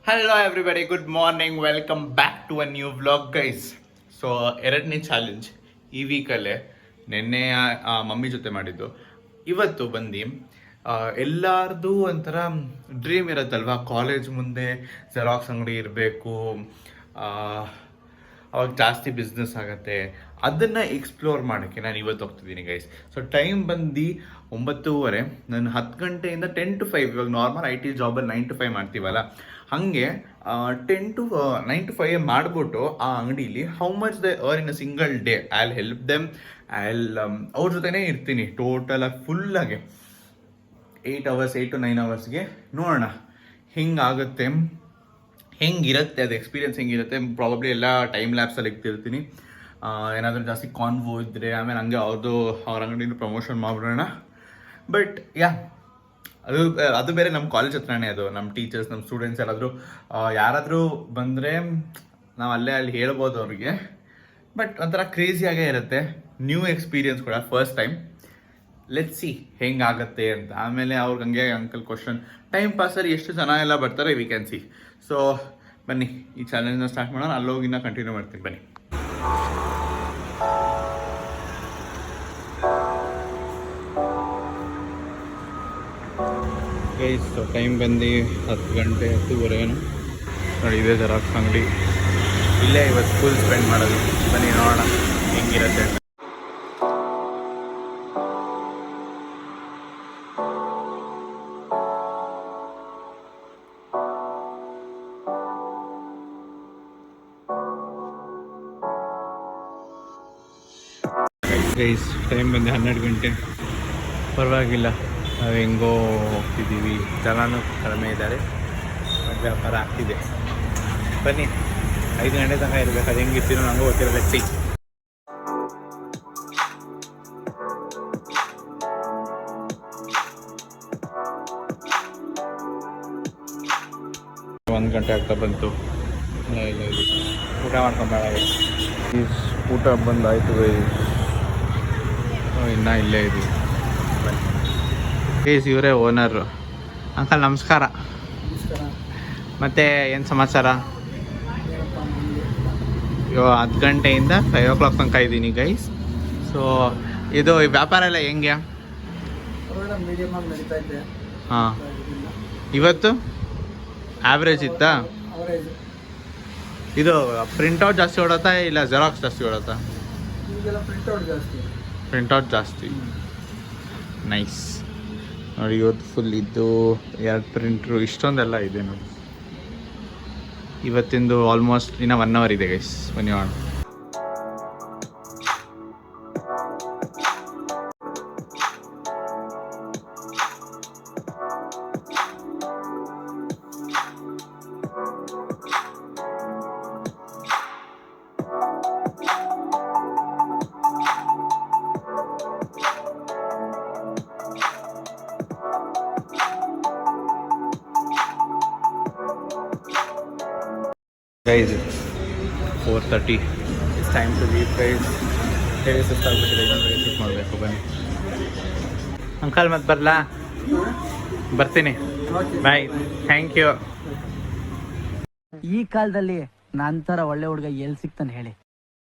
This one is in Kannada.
Hello everybody, good morning, welcome back to a new vlog guys. So ಎರಡನೇ ಚಾಲೆಂಜ್ ಈ ವೀಕಲ್ಲೇ. ನಿನ್ನೆ ಮಮ್ಮಿ ಜೊತೆ ಮಾಡಿದ್ದು. ಇವತ್ತು ಬಂದು ಎಲ್ಲಾರ್ದು ಒಂಥರ ಡ್ರೀಮ್ ಇರುತ್ತಲ್ವ, ಕಾಲೇಜ್ ಮುಂದೆ ಜೆರಾಕ್ಸ್ ಅಂಗಡಿ ಇರಬೇಕು, ಅವಾಗ ಜಾಸ್ತಿ ಬಿಸ್ನೆಸ್ ಆಗುತ್ತೆ. ಅದನ್ನು ಎಕ್ಸ್ಪ್ಲೋರ್ ಮಾಡೋಕ್ಕೆ ನಾನು ಇವತ್ತು ಹೋಗ್ತಿದ್ದೀನಿ ಗೈಸ್. ಸೊ ಟೈಮ್ ಬಂದು 9:30. ನಾನು 10 ಗಂಟೆಯಿಂದ 10 to 5. ಇವಾಗ ನಾರ್ಮಲ್ IT ಜಾಬಲ್ಲಿ 9 to 5 ಮಾಡ್ತೀವಲ್ಲ, ಹಾಗೆ 10 to 9 to 5 ಮಾಡಿಬಿಟ್ಟು ಆ ಅಂಗಡೀಲಿ how much they earn in a single day, I will help them. ಅವ್ರ ಜೊತೆನೇ ಇರ್ತೀನಿ ಟೋಟಲಾಗಿ ಫುಲ್ಲಾಗೆ 8 hours, 8 to 9 hours ನೋಡೋಣ ಹಿಂಗಾಗುತ್ತೆ, ಹೆಂಗಿರುತ್ತೆ ಅದು ಎಕ್ಸ್ಪೀರಿಯನ್ಸ್ ಹೆಂಗಿರುತ್ತೆ. ಪ್ರಾಬಬ್ಲಿ ಎಲ್ಲ ಟೈಮ್ ಲ್ಯಾಬ್ಸಲ್ಲಿ ಇರ್ತೀನಿ. ಏನಾದರೂ ಜಾಸ್ತಿ ಕಾನ್ವೋ ಇದ್ದರೆ ಆಮೇಲೆ ಹಂಗೆ ಅವ್ರ ಅಂಗಡಿನ ಪ್ರಮೋಷನ್ ಮಾಡಿಬಿಡೋಣ. ಬಟ್ ಅದು ಬೇರೆ ನಮ್ಮ ಕಾಲೇಜ್ ಹತ್ರನೇ. ಅದು ನಮ್ಮ ಟೀಚರ್ಸ್, ನಮ್ಮ ಸ್ಟೂಡೆಂಟ್ಸ್ ಯಾರಾದರೂ ಬಂದರೆ ನಾವು ಅಲ್ಲಿ ಹೇಳ್ಬೋದು ಅವ್ರಿಗೆ. ಬಟ್ ಒಂಥರ ಕ್ರೇಜಿಯಾಗೇ ಇರುತ್ತೆ, ನ್ಯೂ ಎಕ್ಸ್ಪೀರಿಯನ್ಸ್ ಕೂಡ, ಫಸ್ಟ್ ಟೈಮ್. ಲೆಟ್ಸ್ ಸಿ ಹೆಂಗಾಗತ್ತೆ ಅಂತ. ಆಮೇಲೆ ಅವ್ರಿಗೆ ಹಂಗೆ ಅಂಕಲ್ ಕ್ವಶನ್, ಟೈಮ್ ಪಾಸಲ್ಲಿ ಎಷ್ಟು ಜನ ಎಲ್ಲ ಬರ್ತಾರೆ ವಿ ಕ್ಯಾನ್ ಸಿ. ಸೊ ಬನ್ನಿ ಈ ಚಾಲೆಂಜ್ನ ಸ್ಟಾರ್ಟ್ ಮಾಡೋಣ. ಅಲ್ಲೋಗಿನ ಕಂಟಿನ್ಯೂ ಮಾಡ್ತೀನಿ ಬನ್ನಿ. ಗೈಸ್ ಟೈಮ್ ಬಂದು 10 ಗಂಟೆ 10:30 ನೋಡಿ. ಇದೆ ಜೆರಾಕ್ಸ್ ಅಂಗಡಿ, ಇಲ್ಲೇ ಇವತ್ತು ಫುಲ್ ಸ್ಪೆಂಡ್ ಮಾಡೋದು. ಬನ್ನಿ ನೋಡೋಣ ಹೆಂಗಿರುತ್ತೆ. ಗೈಸ್ ಟೈಮ್ ಬಂದು 12 ಗಂಟೆ. ಪರವಾಗಿಲ್ಲ, ನಾವು ಹೆಂಗೋ ಹೋಗ್ತಿದ್ದೀವಿ. ಜನನೂ ಕಡಿಮೆ ಇದ್ದಾರೆ, ವ್ಯಾಪಾರ ಆಗ್ತಿದೆ. ಬನ್ನಿ 5 ಗಂಟೆ ತನಕ ಇರಬೇಕು. ಅದು ಹೆಂಗಿರ್ತೀನೋ ನನಗೂ ಗೊತ್ತಿರಲ್ಲ. ಸಿ ಒಂದು ಗಂಟೆ ಆಗ್ತಾ ಬಂತು. ಇಲ್ಲ ಊಟ ಮಾಡ್ಕೊಂಬೇಡ. ಊಟ ಬಂದಾಯಿತು. ಇನ್ನೂ ಇಲ್ಲೇ ಇದ್ದೀವಿ. ಗೈಸ್ ಇವರೇ ಓನರು. ಅಂಕಲ್ ನಮಸ್ಕಾರ. ಮತ್ತೆ ಏನು ಸಮಾಚಾರ? 10 ಗಂಟೆಯಿಂದ 5 o'clock ತನಕ ಇದ್ದೀನಿ ಗೈಸ್. ಸೊ ಇದು ವ್ಯಾಪಾರ ಎಲ್ಲ ಹೆಂಗೆ? ಹಾಂ, ಇವತ್ತು ಆವ್ರೇಜ್ ಇತ್ತಾ? ಇದು ಪ್ರಿಂಟೌಟ್ ಜಾಸ್ತಿ ಹೊಡತ್ತಾ ಇಲ್ಲ ಜೆರಾಕ್ಸ್ ಜಾಸ್ತಿ ಹೊಡತ್ತಾ? ಪ್ರಿಂಟೌಟ್ ಜಾಸ್ತಿ. ನೈಸ್ ನೋಡಿ. ಇವತ್ತು ಫುಲ್ ಇದ್ದು 2 ಪ್ರಿಂಟ್ರು, ಇಷ್ಟೊಂದೆಲ್ಲ ಇದೆ ನೋಡಿ. ಇವತ್ತಿಂದು ಆಲ್ಮೋಸ್ಟ್ ಇನ್ನೂ 1 hour ಇದೆ ಗೈಸ್. ಬನ್ನಿ ಮಾಡೋಣ. Guys, it's 4:30. It's time to leave guys. ಹೇಳಿ ಸುಸ್ತಾಗ್ಬಿಟ್ಟಿದೆ, ಇನ್ನೊಂದು ಶೂಟ್ ಮಾಡಬೇಕು. ಬನ್ನಿ ಅಂಕಲ್, ಮತ್ತೆ ಬರಲಾ? ಬರ್ತೀನಿ, ಬಾಯ್, ಥ್ಯಾಂಕ್ ಯು. ಈ ಕಾಲದಲ್ಲಿ ನಂತರ ಒಳ್ಳೆ ಹುಡುಗ ಎಲ್ಲಿ ಸಿಗ್ತಾನೆ ಹೇಳಿ?